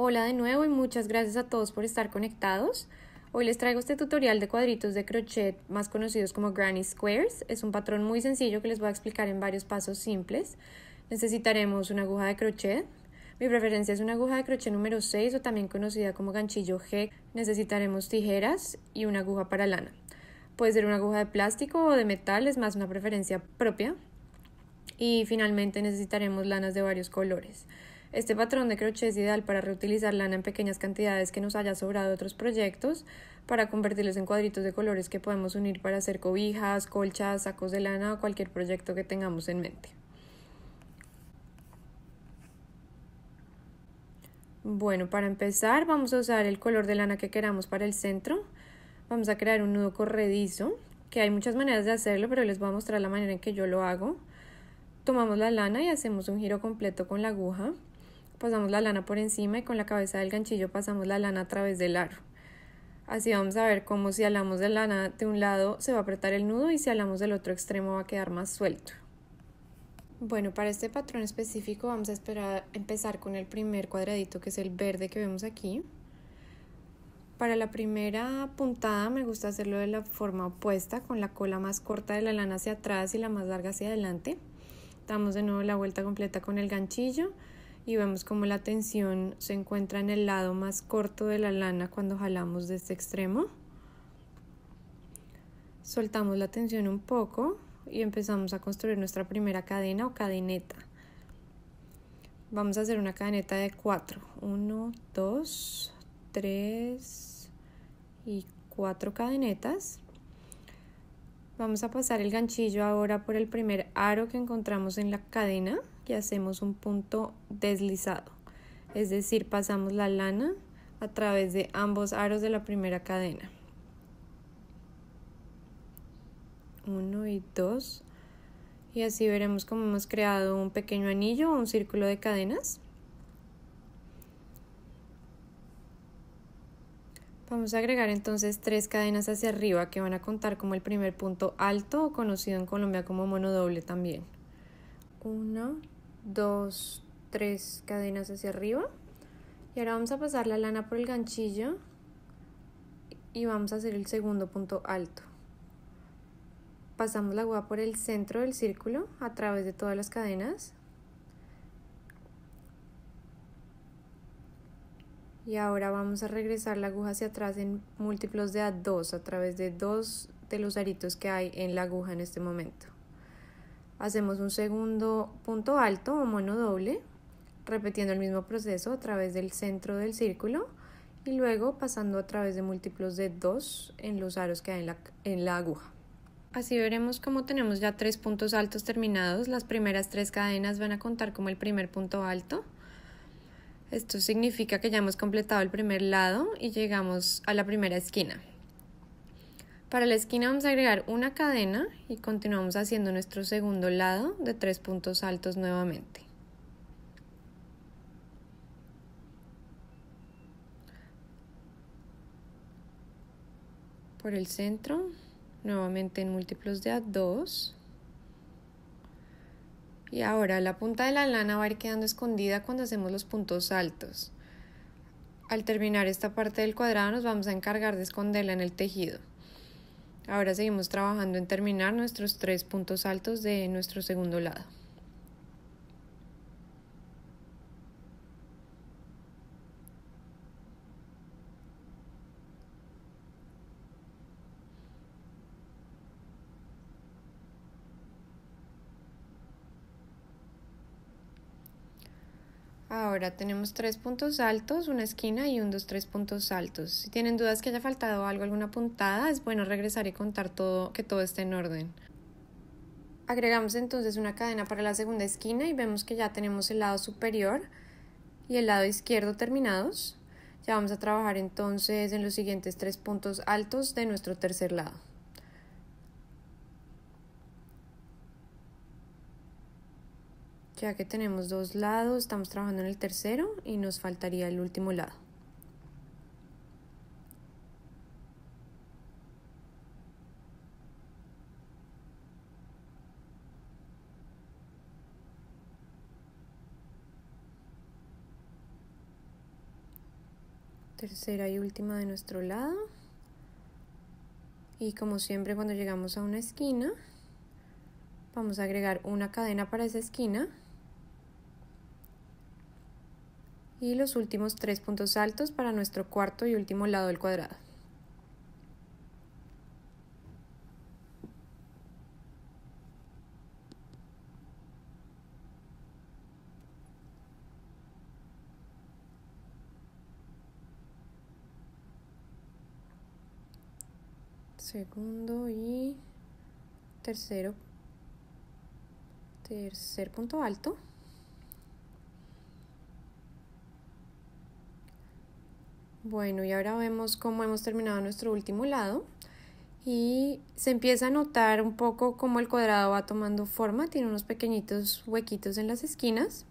Hola de nuevo y muchas gracias a todos por estar conectados. Hoy les traigo este tutorial de cuadritos de crochet más conocidos como Granny Squares. Es un patrón muy sencillo que les voy a explicar en varios pasos simples. Necesitaremos una aguja de crochet. Mi preferencia es una aguja de crochet número 6 o también conocida como ganchillo G. Necesitaremos tijeras y una aguja para lana. Puede ser una aguja de plástico o de metal, es más una preferencia propia. Y finalmente necesitaremos lanas de varios colores. Este patrón de crochet es ideal para reutilizar lana en pequeñas cantidades que nos haya sobrado de otros proyectos, para convertirlos en cuadritos de colores que podemos unir para hacer cobijas, colchas, sacos de lana o cualquier proyecto que tengamos en mente. Bueno, para empezar vamos a usar el color de lana que queramos para el centro. Vamos a crear un nudo corredizo, que hay muchas maneras de hacerlo, pero les voy a mostrar la manera en que yo lo hago. Tomamos la lana y hacemos un giro completo con la aguja. Pasamos la lana por encima y con la cabeza del ganchillo pasamos la lana a través del aro. Así vamos a ver cómo si alamos de lana de un lado se va a apretar el nudo y si alamos del otro extremo va a quedar más suelto. Bueno, para este patrón específico vamos a empezar con el primer cuadradito, que es el verde que vemos aquí. Para la primera puntada me gusta hacerlo de la forma opuesta, con la cola más corta de la lana hacia atrás y la más larga hacia adelante. Damos de nuevo la vuelta completa con el ganchillo y vemos como la tensión se encuentra en el lado más corto de la lana cuando jalamos de este extremo. Soltamos la tensión un poco y empezamos a construir nuestra primera cadena o cadeneta. Vamos a hacer una cadeneta de 4. 1, 2, 3 y 4 cadenetas. Vamos a pasar el ganchillo ahora por el primer aro que encontramos en la cadena y hacemos un punto deslizado, es decir, pasamos la lana a través de ambos aros de la primera cadena. 1 y 2, y así veremos cómo hemos creado un pequeño anillo o un círculo de cadenas. Vamos a agregar entonces 3 cadenas hacia arriba que van a contar como el primer punto alto, o conocido en Colombia como mono doble también. 1, 2, 3 cadenas hacia arriba. Y ahora vamos a pasar la lana por el ganchillo y vamos a hacer el segundo punto alto. Pasamos la aguja por el centro del círculo a través de todas las cadenas. Y ahora vamos a regresar la aguja hacia atrás en múltiplos de A2 a través de 2 de los aritos que hay en la aguja en este momento. Hacemos un segundo punto alto o mono doble, repitiendo el mismo proceso a través del centro del círculo y luego pasando a través de múltiplos de 2 en los aros que hay en la aguja. Así veremos cómo tenemos ya 3 puntos altos terminados. Las primeras 3 cadenas van a contar como el primer punto alto. Esto significa que ya hemos completado el primer lado y llegamos a la primera esquina. Para la esquina vamos a agregar una cadena y continuamos haciendo nuestro segundo lado de 3 puntos altos nuevamente. Por el centro, nuevamente en múltiplos de A2. Y ahora la punta de la lana va a ir quedando escondida cuando hacemos los puntos altos. Al terminar esta parte del cuadrado nos vamos a encargar de esconderla en el tejido. Ahora seguimos trabajando en terminar nuestros 3 puntos altos de nuestro segundo lado. Ahora tenemos 3 puntos altos, una esquina y 3 puntos altos. Si tienen dudas que haya faltado algo, alguna puntada, es bueno regresar y contar que todo esté en orden. Agregamos entonces una cadena para la segunda esquina y vemos que ya tenemos el lado superior y el lado izquierdo terminados. Ya vamos a trabajar entonces en los siguientes 3 puntos altos de nuestro tercer lado. Ya que tenemos 2 lados, estamos trabajando en el tercero y nos faltaría el último lado. Tercera y última de nuestro lado. Y como siempre, cuando llegamos a una esquina, vamos a agregar una cadena para esa esquina. Y los últimos 3 puntos altos para nuestro cuarto y último lado del cuadrado. Segundo y tercer punto alto. Bueno, y ahora vemos cómo hemos terminado nuestro último lado y se empieza a notar un poco cómo el cuadrado va tomando forma, tiene unos pequeñitos huequitos en las esquinas.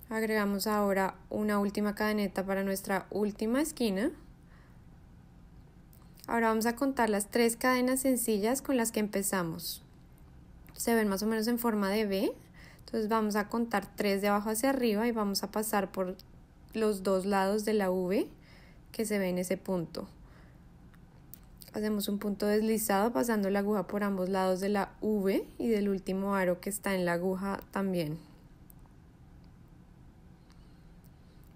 Agregamos ahora una última cadeneta para nuestra última esquina. Ahora vamos a contar las 3 cadenas sencillas con las que empezamos. Se ven más o menos en forma de V. Entonces vamos a contar 3 de abajo hacia arriba y vamos a pasar por los 2 lados de la V que se ve en ese punto. Hacemos un punto deslizado pasando la aguja por ambos lados de la V y del último aro que está en la aguja también.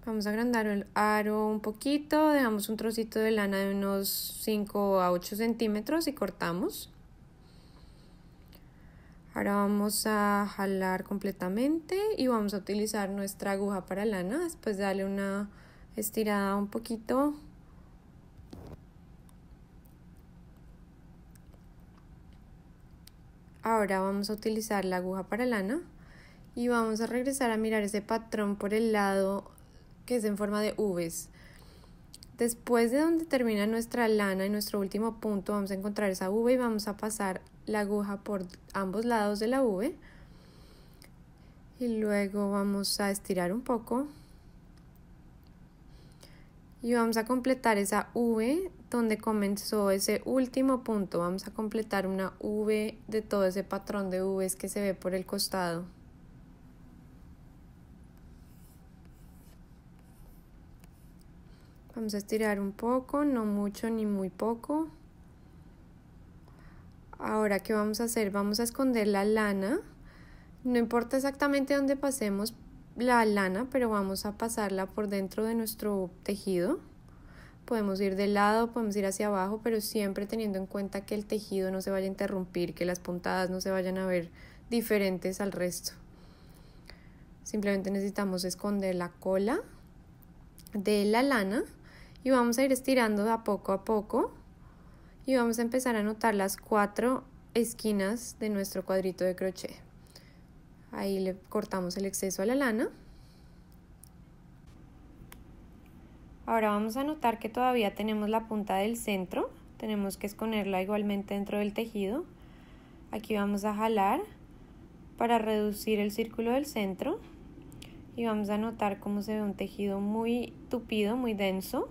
Vamos a agrandar el aro un poquito, dejamos un trocito de lana de unos 5 a 8 centímetros y cortamos. Ahora vamos a jalar completamente y vamos a utilizar nuestra aguja para lana, después de darle una estirada un poquito. Ahora vamos a utilizar la aguja para lana y vamos a regresar a mirar ese patrón por el lado que es en forma de V's. Después de donde termina nuestra lana y nuestro último punto, vamos a encontrar esa V y vamos a pasar la aguja por ambos lados de la V. Y luego vamos a estirar un poco. Y vamos a completar esa V donde comenzó ese último punto. Vamos a completar una V de todo ese patrón de V's que se ve por el costado. Vamos a estirar un poco, no mucho ni muy poco. Ahora, ¿qué vamos a hacer? Vamos a esconder la lana. No importa exactamente dónde pasemos la lana, pero vamos a pasarla por dentro de nuestro tejido. Podemos ir de lado, podemos ir hacia abajo, pero siempre teniendo en cuenta que el tejido no se vaya a interrumpir, que las puntadas no se vayan a ver diferentes al resto. Simplemente necesitamos esconder la cola de la lana. Y vamos a ir estirando de a poco y vamos a empezar a anotar las 4 esquinas de nuestro cuadrito de crochet. Ahí le cortamos el exceso a la lana. Ahora vamos a notar que todavía tenemos la punta del centro, tenemos que esconderla igualmente dentro del tejido. Aquí vamos a jalar para reducir el círculo del centro y vamos a notar cómo se ve un tejido muy tupido, muy denso.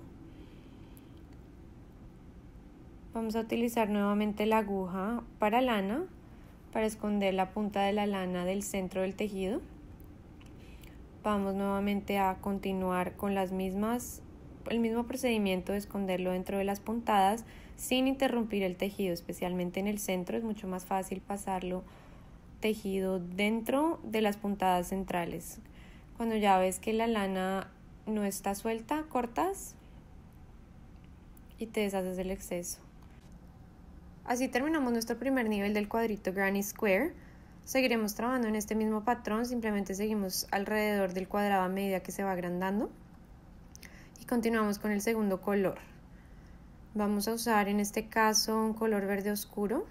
Vamos a utilizar nuevamente la aguja para lana, para esconder la punta de la lana del centro del tejido. Vamos nuevamente a continuar con el mismo procedimiento de esconderlo dentro de las puntadas sin interrumpir el tejido, especialmente en el centro. Es mucho más fácil pasarlo tejido dentro de las puntadas centrales. Cuando ya ves que la lana no está suelta, cortas y te deshaces del exceso. Así terminamos nuestro primer nivel del cuadrito Granny Square. Seguiremos trabajando en este mismo patrón, simplemente seguimos alrededor del cuadrado a medida que se va agrandando. Y continuamos con el segundo color. Vamos a usar en este caso un color verde oscuro.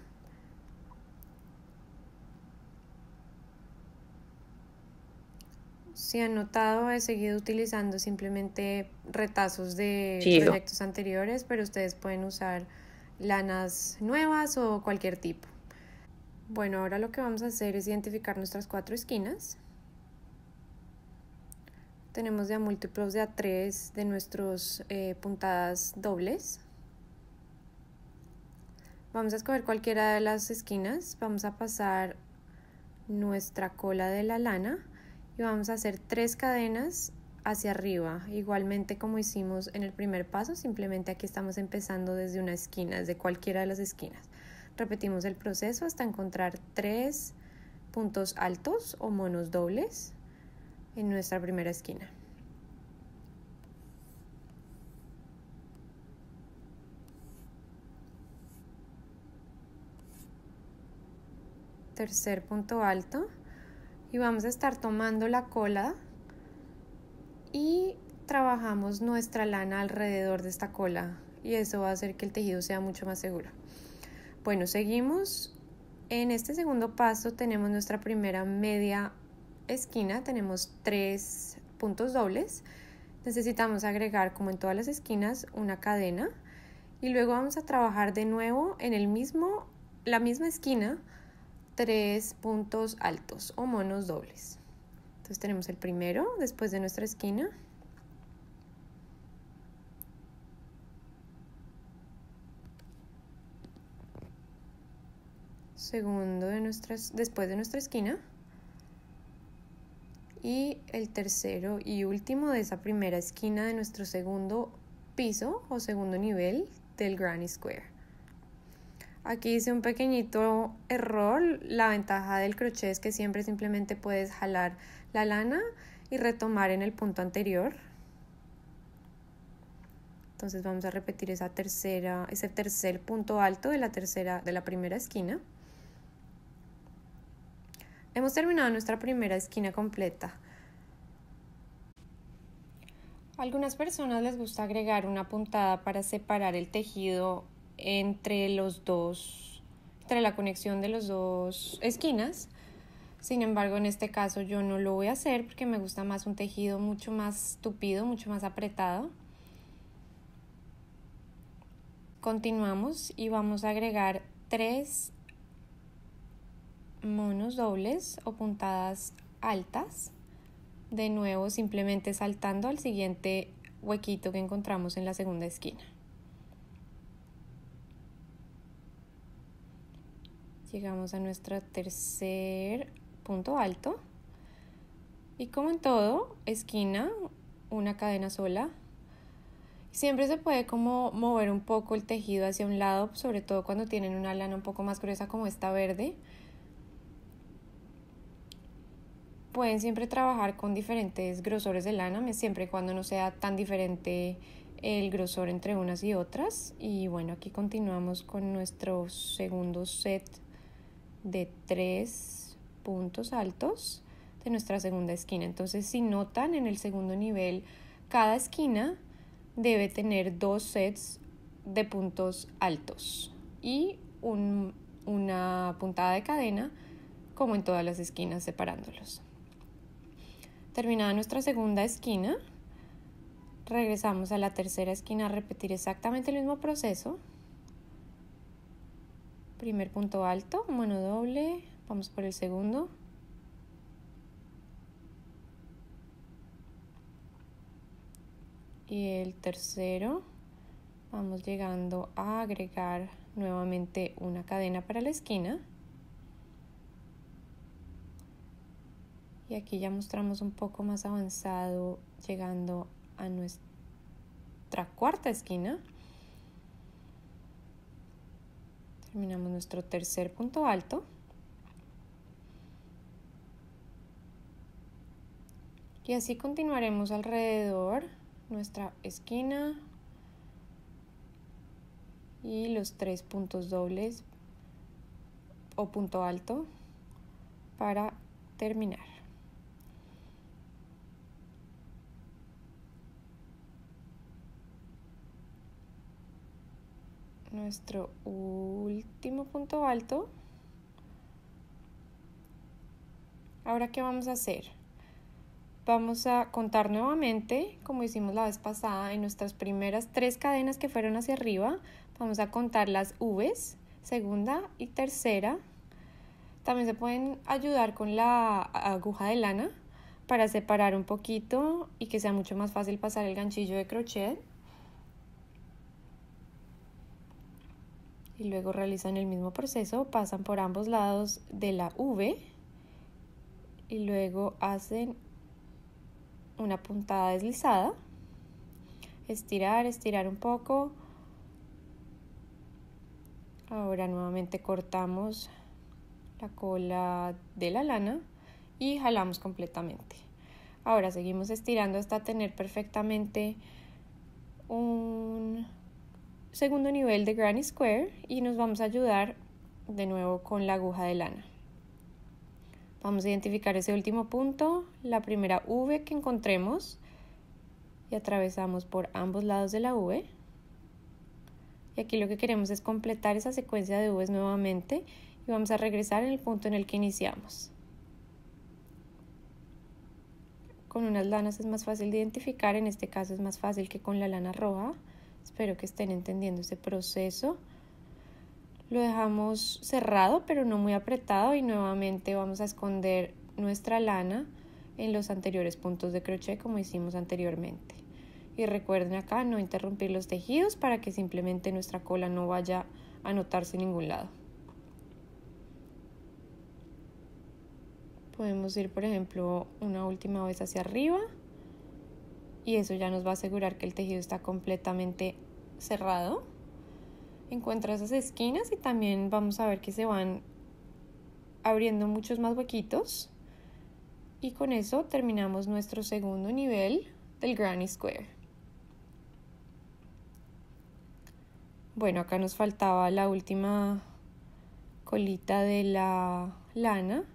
Si han notado, he seguido utilizando simplemente retazos de proyectos anteriores, pero ustedes pueden usar lanas nuevas o cualquier tipo. Bueno, ahora lo que vamos a hacer es identificar nuestras 4 esquinas. Tenemos de a múltiplos de a 3 de nuestras puntadas dobles. Vamos a escoger cualquiera de las esquinas, vamos a pasar nuestra cola de la lana y vamos a hacer 3 cadenas hacia arriba, igualmente como hicimos en el primer paso, simplemente aquí estamos empezando desde una esquina, desde cualquiera de las esquinas. Repetimos el proceso hasta encontrar 3 puntos altos o monos dobles en nuestra primera esquina. Tercer punto alto, y vamos a estar tomando la cola y trabajamos nuestra lana alrededor de esta cola, y eso va a hacer que el tejido sea mucho más seguro. Bueno, seguimos. En este segundo paso tenemos nuestra primera media esquina, tenemos 3 puntos dobles. Necesitamos agregar, como en todas las esquinas, una cadena, y luego vamos a trabajar de nuevo en la misma esquina 3 puntos altos o monos dobles. Entonces tenemos el primero después de nuestra esquina, segundo después de nuestra esquina, y el tercero y último de esa primera esquina de nuestro segundo piso o segundo nivel del Granny Square. Aquí hice un pequeñito error. La ventaja del crochet es que siempre simplemente puedes jalar la lana y retomar en el punto anterior. Entonces vamos a repetir ese tercer punto alto de la primera esquina. Hemos terminado nuestra primera esquina completa. A algunas personas les gusta agregar una puntada para separar el tejido entre la conexión de las dos esquinas. Sin embargo, en este caso yo no lo voy a hacer porque me gusta más un tejido mucho más tupido, mucho más apretado. Continuamos y vamos a agregar 3 monos dobles o puntadas altas, de nuevo simplemente saltando al siguiente huequito que encontramos en la segunda esquina. Llegamos a nuestro tercer punto alto y, como en todo, esquina, una cadena sola. Siempre se puede como mover un poco el tejido hacia un lado, sobre todo cuando tienen una lana un poco más gruesa como esta verde. Pueden siempre trabajar con diferentes grosores de lana, siempre y cuando no sea tan diferente el grosor entre unas y otras. Y bueno, aquí continuamos con nuestro segundo set de 3 puntos altos de nuestra segunda esquina. Entonces, si notan, en el segundo nivel cada esquina debe tener 2 sets de puntos altos y una puntada de cadena, como en todas las esquinas, separándolos. Terminada nuestra segunda esquina, regresamos a la tercera esquina a repetir exactamente el mismo proceso. Primer punto alto, mono doble, vamos por el segundo. Y el tercero, vamos llegando a agregar nuevamente una cadena para la esquina. Y aquí ya mostramos un poco más avanzado, llegando a nuestra cuarta esquina. Terminamos nuestro tercer punto alto. Y así continuaremos alrededor nuestra esquina y los 3 puntos dobles o punto alto para terminar. Nuestro último punto alto. Ahora, ¿qué vamos a hacer? Vamos a contar nuevamente, como hicimos la vez pasada, en nuestras primeras 3 cadenas que fueron hacia arriba. Vamos a contar las V's, segunda y tercera. También se pueden ayudar con la aguja de lana para separar un poquito y que sea mucho más fácil pasar el ganchillo de crochet. Y luego realizan el mismo proceso, pasan por ambos lados de la V y luego hacen una puntada deslizada, estirar, estirar un poco. Ahora nuevamente cortamos la cola de la lana y jalamos completamente. Ahora seguimos estirando hasta tener perfectamente un segundo nivel de granny square y nos vamos a ayudar de nuevo con la aguja de lana. Vamos a identificar ese último punto, la primera V que encontremos y atravesamos por ambos lados de la V. Y aquí lo que queremos es completar esa secuencia de V's nuevamente y vamos a regresar en el punto en el que iniciamos. Con unas lanas es más fácil de identificar, en este caso es más fácil que con la lana roja. Espero que estén entendiendo ese proceso. Lo dejamos cerrado pero no muy apretado y nuevamente vamos a esconder nuestra lana en los anteriores puntos de crochet como hicimos anteriormente. Y recuerden acá no interrumpir los tejidos para que simplemente nuestra cola no vaya a notarse en ningún lado. Podemos ir, por ejemplo, una última vez hacia arriba y eso ya nos va a asegurar que el tejido está completamente cerrado. Encuentra esas esquinas y también vamos a ver que se van abriendo muchos más huequitos. Y con eso terminamos nuestro segundo nivel del granny square. Bueno, acá nos faltaba la última colita de la lana.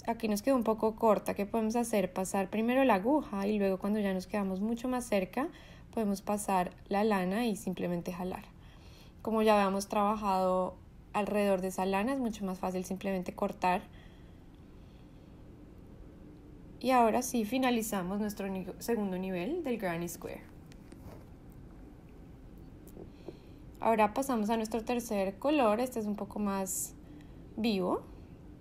Aquí nos quedó un poco corta. ¿Qué podemos hacer? Pasar primero la aguja y luego cuando ya nos quedamos mucho más cerca podemos pasar la lana y simplemente jalar. Como ya habíamos trabajado alrededor de esa lana es mucho más fácil simplemente cortar. Y ahora sí finalizamos nuestro segundo nivel del granny square. Ahora pasamos a nuestro tercer color. Este es un poco más vivo.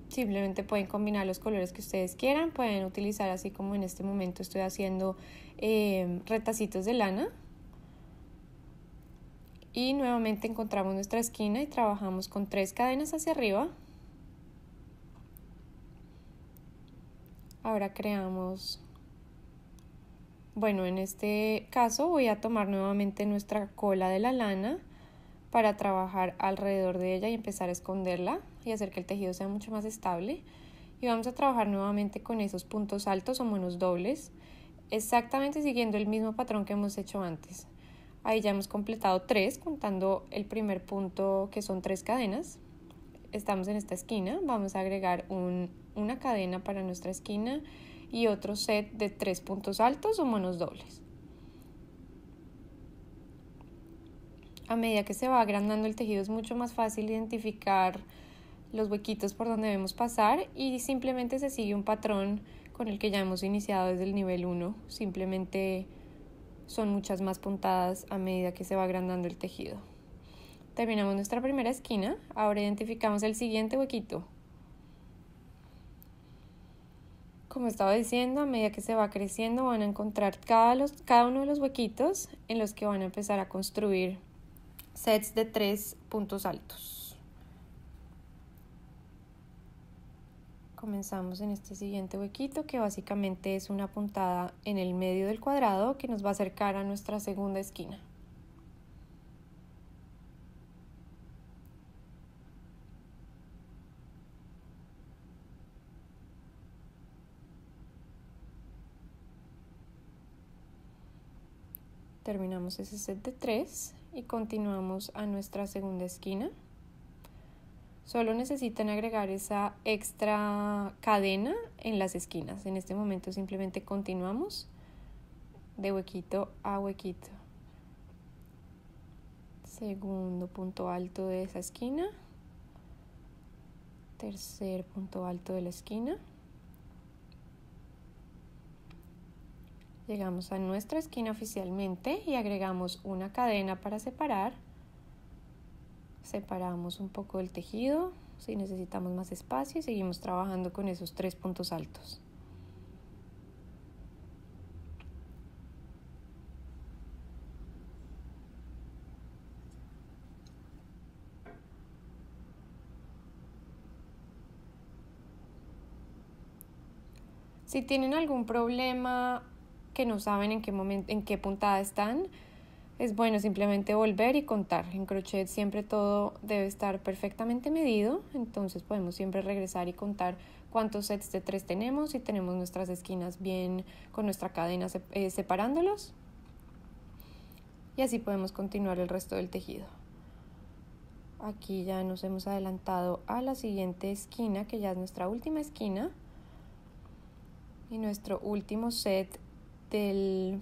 Simplemente pueden combinar los colores que ustedes quieran. Pueden utilizar, así como en este momento estoy haciendo, retacitos de lana. Y nuevamente encontramos nuestra esquina y trabajamos con 3 cadenas hacia arriba. Ahora creamos, bueno, en este caso voy a tomar nuevamente nuestra cola de la lana para trabajar alrededor de ella y empezar a esconderla y hacer que el tejido sea mucho más estable. Y vamos a trabajar nuevamente con esos puntos altos o monos dobles, exactamente siguiendo el mismo patrón que hemos hecho antes. Ahí ya hemos completado 3, contando el primer punto que son 3 cadenas. Estamos en esta esquina, vamos a agregar una cadena para nuestra esquina y otro set de 3 puntos altos o monos dobles. A medida que se va agrandando el tejido es mucho más fácil identificar los huequitos por donde debemos pasar y simplemente se sigue un patrón con el que ya hemos iniciado desde el nivel 1. Simplemente son muchas más puntadas a medida que se va agrandando el tejido. Terminamos nuestra primera esquina, ahora identificamos el siguiente huequito. Como estaba diciendo, a medida que se va creciendo van a encontrar cada uno de los huequitos en los que van a empezar a construir sets de 3 puntos altos. Comenzamos en este siguiente huequito que básicamente es una puntada en el medio del cuadrado que nos va a acercar a nuestra segunda esquina. Terminamos ese set de 3 y continuamos a nuestra segunda esquina. Solo necesitan agregar esa extra cadena en las esquinas. En este momento simplemente continuamos de huequito a huequito. Segundo punto alto de esa esquina. Tercer punto alto de la esquina. Llegamos a nuestra esquina oficialmente y agregamos una cadena para separar. Separamos un poco del tejido si necesitamos más espacio y seguimos trabajando con esos 3 puntos altos. Si tienen algún problema que no saben en qué puntada están, es bueno simplemente volver y contar. En crochet siempre todo debe estar perfectamente medido, entonces podemos siempre regresar y contar cuántos sets de 3 tenemos y tenemos nuestras esquinas bien con nuestra cadena separándolos. Y así podemos continuar el resto del tejido. Aquí ya nos hemos adelantado a la siguiente esquina, que ya es nuestra última esquina. Y nuestro último set de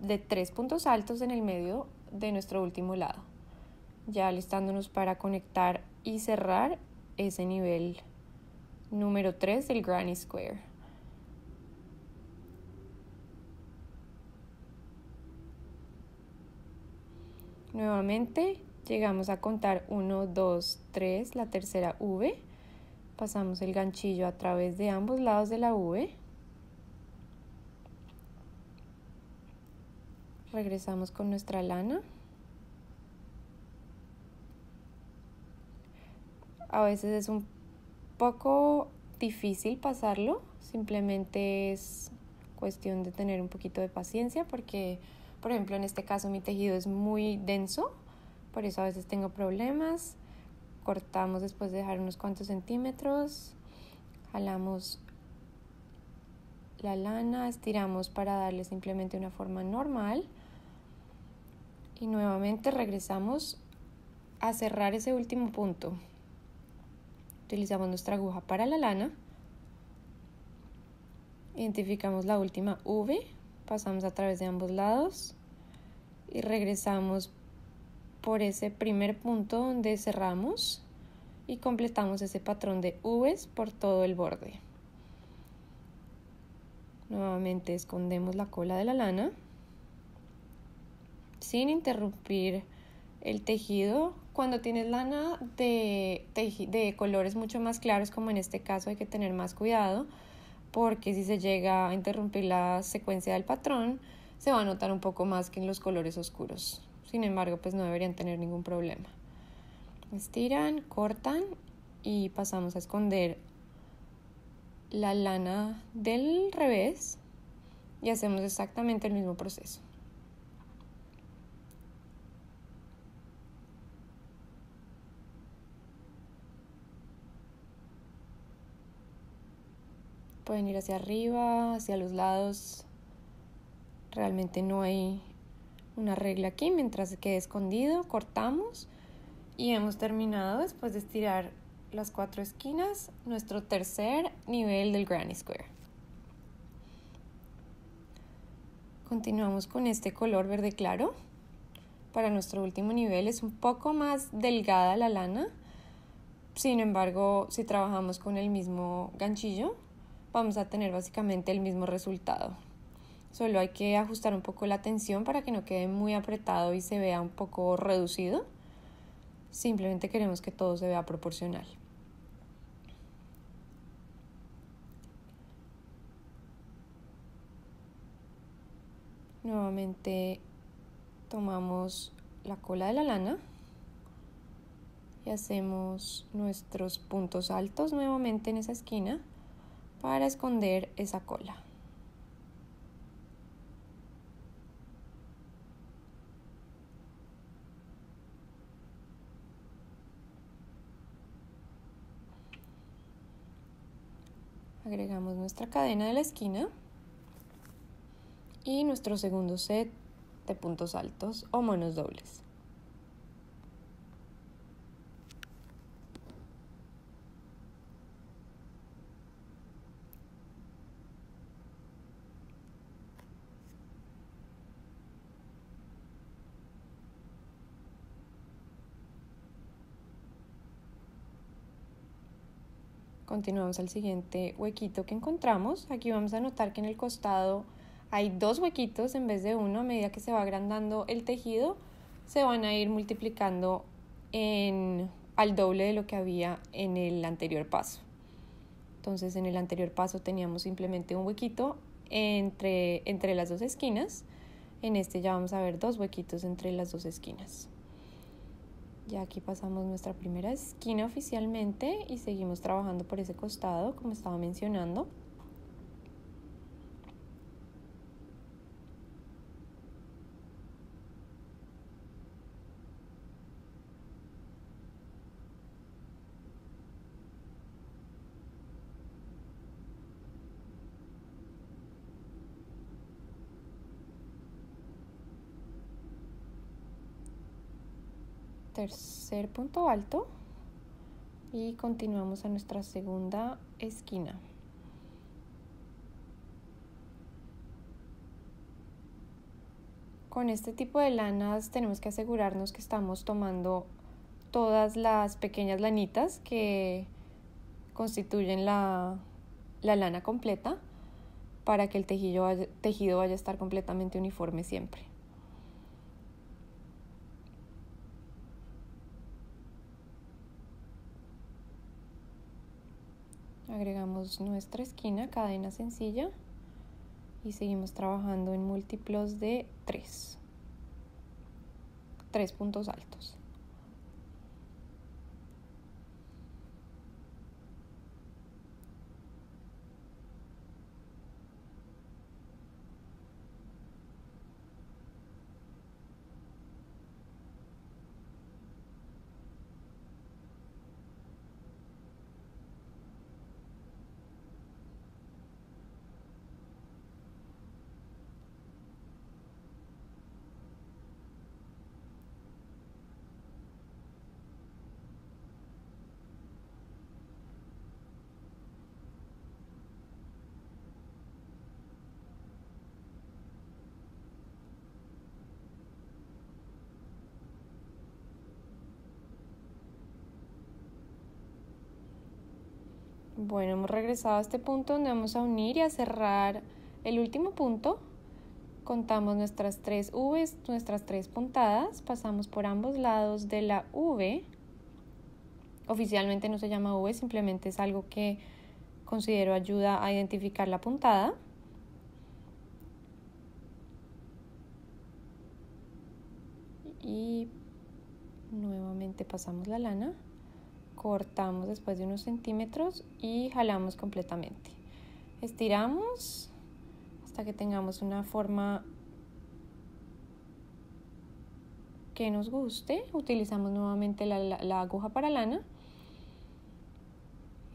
3 puntos altos en el medio de nuestro último lado. Ya alistándonos para conectar y cerrar ese nivel número 3 del Granny Square. Nuevamente llegamos a contar 1, 2, 3, la tercera V. Pasamos el ganchillo a través de ambos lados de la V. Regresamos con nuestra lana. A veces es un poco difícil pasarlo, simplemente es cuestión de tener un poquito de paciencia porque, por ejemplo, en este caso mi tejido es muy denso, por eso a veces tengo problemas. Cortamos después de dejar unos cuantos centímetros, jalamos la lana, estiramos para darle simplemente una forma normal y nuevamente regresamos a cerrar ese último punto. Utilizamos nuestra aguja para la lana, identificamos la última V, pasamos a través de ambos lados y regresamos por ese primer punto donde cerramos y completamos ese patrón de V's por todo el borde. Nuevamente escondemos la cola de la lana sin interrumpir el tejido. Cuando tienes lana de colores mucho más claros, como en este caso, hay que tener más cuidado porque si se llega a interrumpir la secuencia del patrón, se va a notar un poco más que en los colores oscuros. Sin embargo, pues no deberían tener ningún problema. Estiran, cortan y pasamos a esconder la lana del revés y hacemos exactamente el mismo proceso. Pueden ir hacia arriba, hacia los lados. Realmente no hay una regla aquí. Mientras quede escondido, cortamos y hemos terminado, después de estirar las 4 esquinas, nuestro tercer nivel del Granny Square. Continuamos con este color verde claro. Para nuestro último nivel es un poco más delgada la lana. Sin embargo, si trabajamos con el mismo ganchillo, vamos a tener básicamente el mismo resultado. Solo hay que ajustar un poco la tensión para que no quede muy apretado y se vea un poco reducido. Simplemente queremos que todo se vea proporcional. Nuevamente tomamos la cola de la lana y hacemos nuestros puntos altos nuevamente en esa esquina para esconder esa cola. Agregamos nuestra cadena de la esquina y nuestro segundo set de puntos altos o monos dobles. Continuamos al siguiente huequito que encontramos. Aquí vamos a notar que en el costado hay 2 huequitos en vez de uno. A medida que se va agrandando el tejido, se van a ir multiplicando al doble de lo que había en el anterior paso. Entonces, en el anterior paso teníamos simplemente un huequito entre las 2 esquinas. En este ya vamos a ver 2 huequitos entre las 2 esquinas. Ya aquí pasamos nuestra primera esquina oficialmente y seguimos trabajando por ese costado, como estaba mencionando. tercer punto alto y continuamos a nuestra segunda esquina. Con este tipo de lanas tenemos que asegurarnos que estamos tomando todas las pequeñas lanitas que constituyen la lana completa para que el tejido vaya a estar completamente uniforme siempre. Agregamos nuestra esquina, cadena sencilla y seguimos trabajando en múltiplos de 3 puntos altos. Bueno, hemos regresado a este punto donde vamos a unir y a cerrar el último punto. Contamos nuestras 3 V's, nuestras 3 puntadas, pasamos por ambos lados de la V. Oficialmente no se llama V, simplemente es algo que considero ayuda a identificar la puntada. Y nuevamente pasamos la lana, cortamos después de unos centímetros y jalamos completamente. Estiramos hasta que tengamos una forma que nos guste. Utilizamos nuevamente la aguja para lana.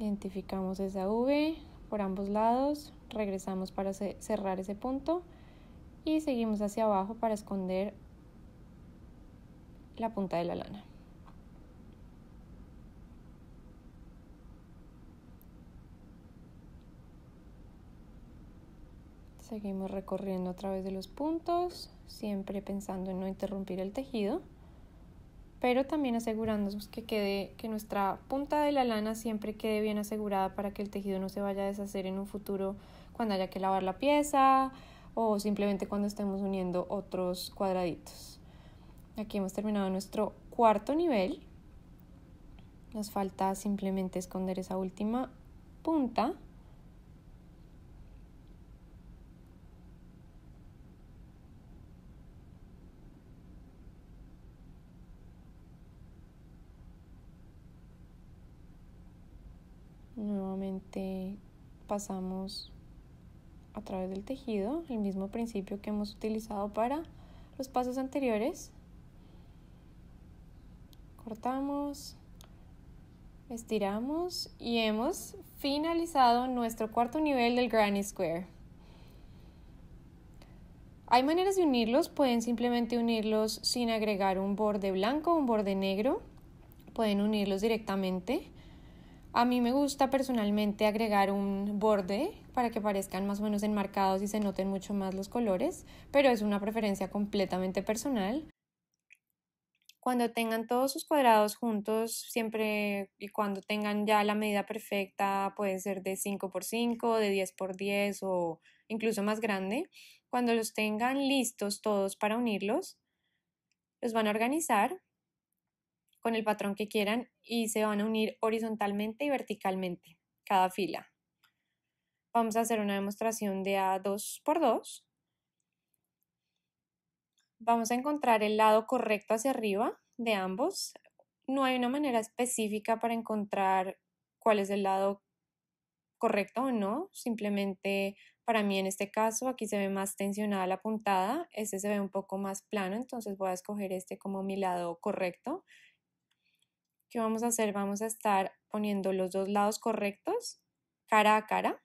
Identificamos esa V por ambos lados, regresamos para cerrar ese punto y seguimos hacia abajo para esconder la punta de la lana. Seguimos recorriendo a través de los puntos, siempre pensando en no interrumpir el tejido, pero también asegurándonos que nuestra punta de la lana siempre quede bien asegurada para que el tejido no se vaya a deshacer en un futuro cuando haya que lavar la pieza o simplemente cuando estemos uniendo otros cuadraditos. Aquí hemos terminado nuestro cuarto nivel. Nos falta simplemente esconder esa última punta. Nuevamente pasamos a través del tejido, el mismo principio que hemos utilizado para los pasos anteriores. Cortamos, estiramos y hemos finalizado nuestro cuarto nivel del Granny Square. Hay maneras de unirlos, pueden simplemente unirlos sin agregar un borde blanco o un borde negro, pueden unirlos directamente. A mí me gusta personalmente agregar un borde para que parezcan más o menos enmarcados y se noten mucho más los colores, pero es una preferencia completamente personal. Cuando tengan todos sus cuadrados juntos, siempre y cuando tengan ya la medida perfecta, puede ser de 5x5, de 10x10 o incluso más grande, cuando los tengan listos todos para unirlos, los van a organizar con el patrón que quieran y se van a unir horizontalmente y verticalmente cada fila. Vamos a hacer una demostración de a 2x2. Vamos a encontrar el lado correcto hacia arriba de ambos. No hay una manera específica para encontrar cuál es el lado correcto o no. Simplemente para mí en este caso aquí se ve más tensionada la puntada. Este se ve un poco más plano, entonces voy a escoger este como mi lado correcto. ¿Qué vamos a hacer? Vamos a estar poniendo los dos lados correctos cara a cara.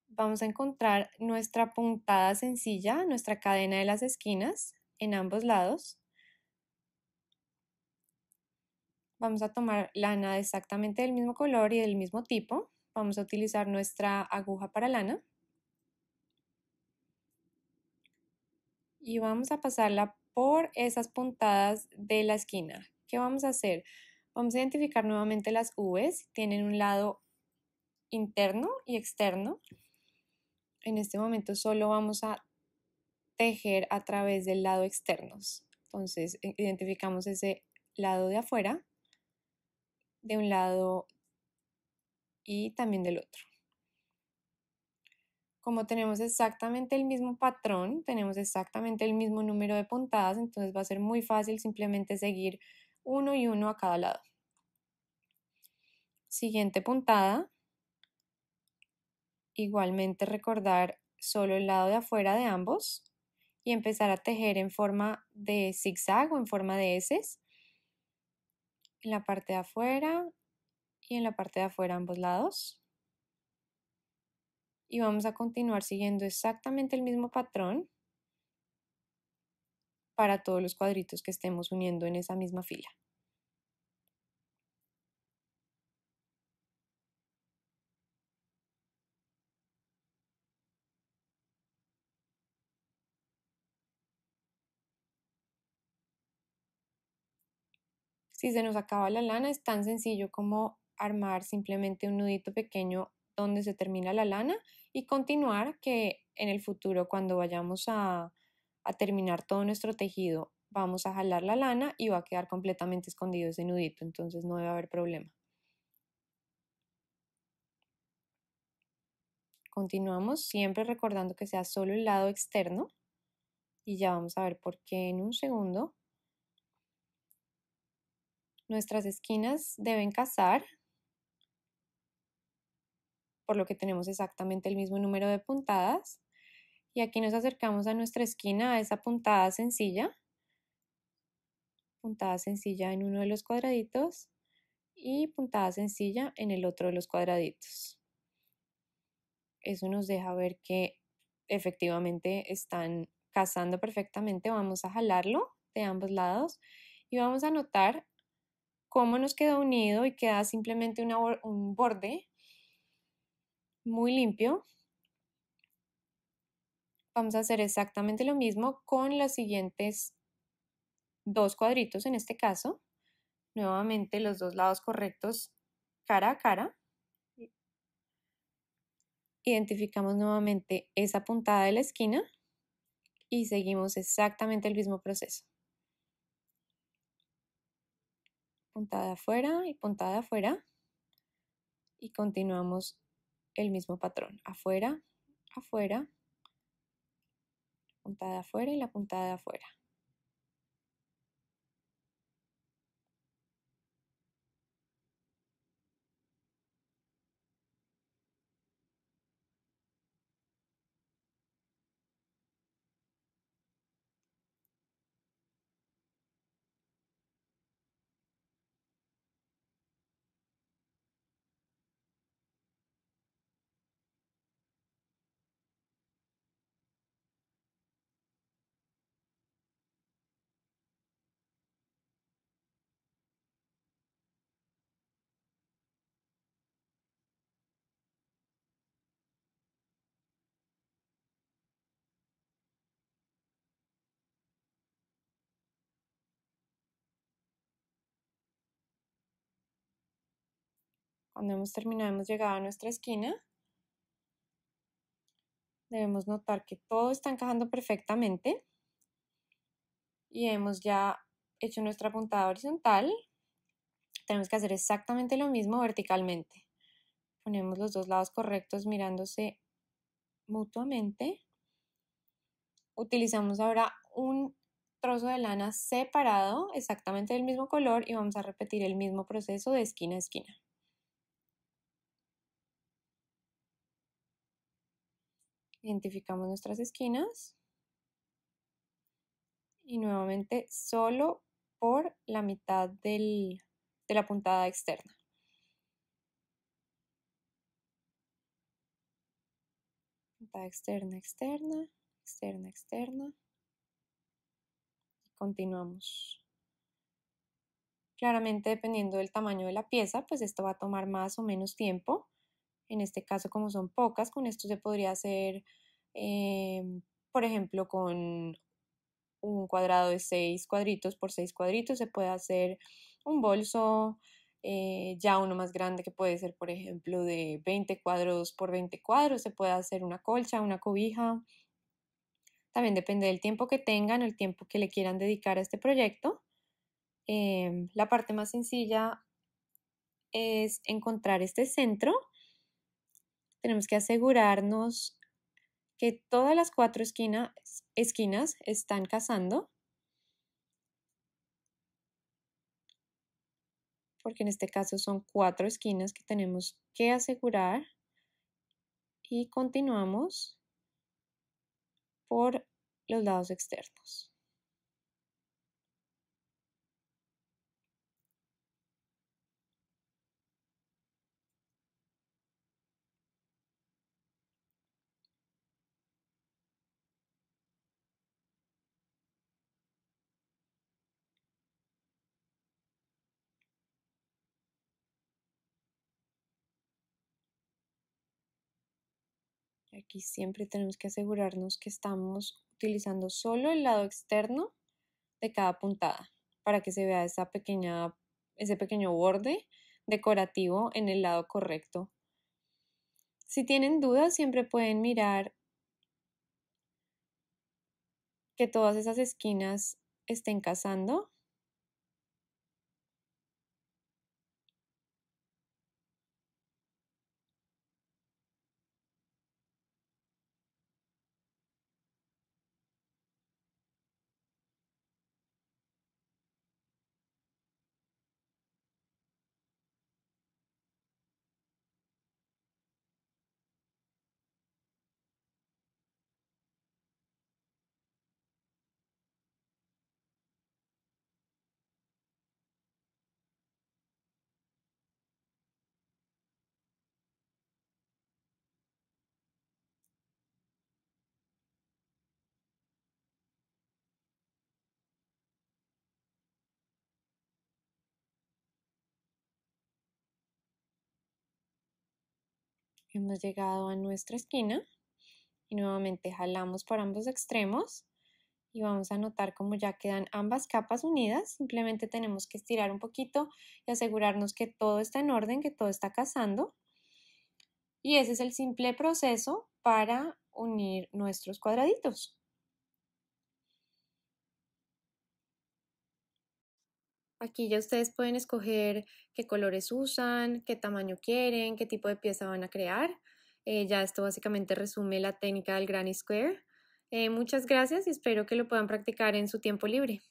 Vamos a encontrar nuestra puntada sencilla, nuestra cadena de las esquinas en ambos lados. Vamos a tomar lana exactamente del mismo color y del mismo tipo. Vamos a utilizar nuestra aguja para lana. Y vamos a pasarla por esas puntadas de la esquina. ¿Qué vamos a hacer? Vamos a identificar nuevamente las V's. Tienen un lado interno y externo. En este momento solo vamos a tejer a través del lado externos. Entonces identificamos ese lado de afuera, de un lado y también del otro. Como tenemos exactamente el mismo patrón, tenemos exactamente el mismo número de puntadas, entonces va a ser muy fácil simplemente seguir uno y uno a cada lado. Siguiente puntada, igualmente recordar solo el lado de afuera de ambos y empezar a tejer en forma de zigzag o en forma de S en la parte de afuera y en la parte de afuera ambos lados. Y vamos a continuar siguiendo exactamente el mismo patrón para todos los cuadritos que estemos uniendo en esa misma fila. Si se nos acaba la lana, es tan sencillo como armar simplemente un nudito pequeño donde se termina la lana y continuar que en el futuro cuando vayamos a terminar todo nuestro tejido vamos a jalar la lana y va a quedar completamente escondido ese nudito, entonces no debe haber problema. Continuamos siempre recordando que sea solo el lado externo y ya vamos a ver por qué en un segundo. Nuestras esquinas deben casar, por lo que tenemos exactamente el mismo número de puntadas. Y aquí nos acercamos a nuestra esquina, a esa puntada sencilla en uno de los cuadraditos y puntada sencilla en el otro de los cuadraditos. Eso nos deja ver que efectivamente están casando perfectamente. Vamos a jalarlo de ambos lados y vamos a notar cómo nos quedó unido y queda simplemente un borde muy limpio. Vamos a hacer exactamente lo mismo con los siguientes dos cuadritos en este caso. Nuevamente los dos lados correctos cara a cara. Identificamos nuevamente esa puntada de la esquina y seguimos exactamente el mismo proceso. Puntada de afuera y puntada de afuera. Y continuamos el mismo patrón. Afuera, afuera, puntada de afuera y la puntada de afuera. Cuando hemos terminado, hemos llegado a nuestra esquina. Debemos notar que todo está encajando perfectamente y hemos ya hecho nuestra puntada horizontal. Tenemos que hacer exactamente lo mismo verticalmente. Ponemos los dos lados correctos mirándose mutuamente. Utilizamos ahora un trozo de lana separado, exactamente del mismo color, y vamos a repetir el mismo proceso de esquina a esquina. Identificamos nuestras esquinas y nuevamente solo por la mitad de la puntada externa. Puntada externa, externa, externa, externa. Y continuamos Claramente, dependiendo del tamaño de la pieza, pues esto va a tomar más o menos tiempo. En este caso, como son pocas, con esto se podría hacer, por ejemplo, con un cuadrado de 6 cuadritos por 6 cuadritos, se puede hacer un bolso, ya uno más grande que puede ser, por ejemplo, de 20 cuadros por 20 cuadros, se puede hacer una colcha, una cobija. También depende del tiempo que tengan, el tiempo que le quieran dedicar a este proyecto. La parte más sencilla es encontrar este centro. Tenemos que asegurarnos que todas las 4 esquinas están casando, porque en este caso son 4 esquinas que tenemos que asegurar, y continuamos por los lados externos. Aquí siempre tenemos que asegurarnos que estamos utilizando solo el lado externo de cada puntada para que se vea ese pequeño borde decorativo en el lado correcto. Si tienen dudas, siempre pueden mirar que todas esas esquinas estén casando. Hemos llegado a nuestra esquina y nuevamente jalamos por ambos extremos y vamos a notar cómo ya quedan ambas capas unidas. Simplemente tenemos que estirar un poquito y asegurarnos que todo está en orden, que todo está casando. Y ese es el simple proceso para unir nuestros cuadraditos. Aquí ya ustedes pueden escoger qué colores usan, qué tamaño quieren, qué tipo de pieza van a crear. Ya esto básicamente resume la técnica del Granny Square. Muchas gracias y espero que lo puedan practicar en su tiempo libre.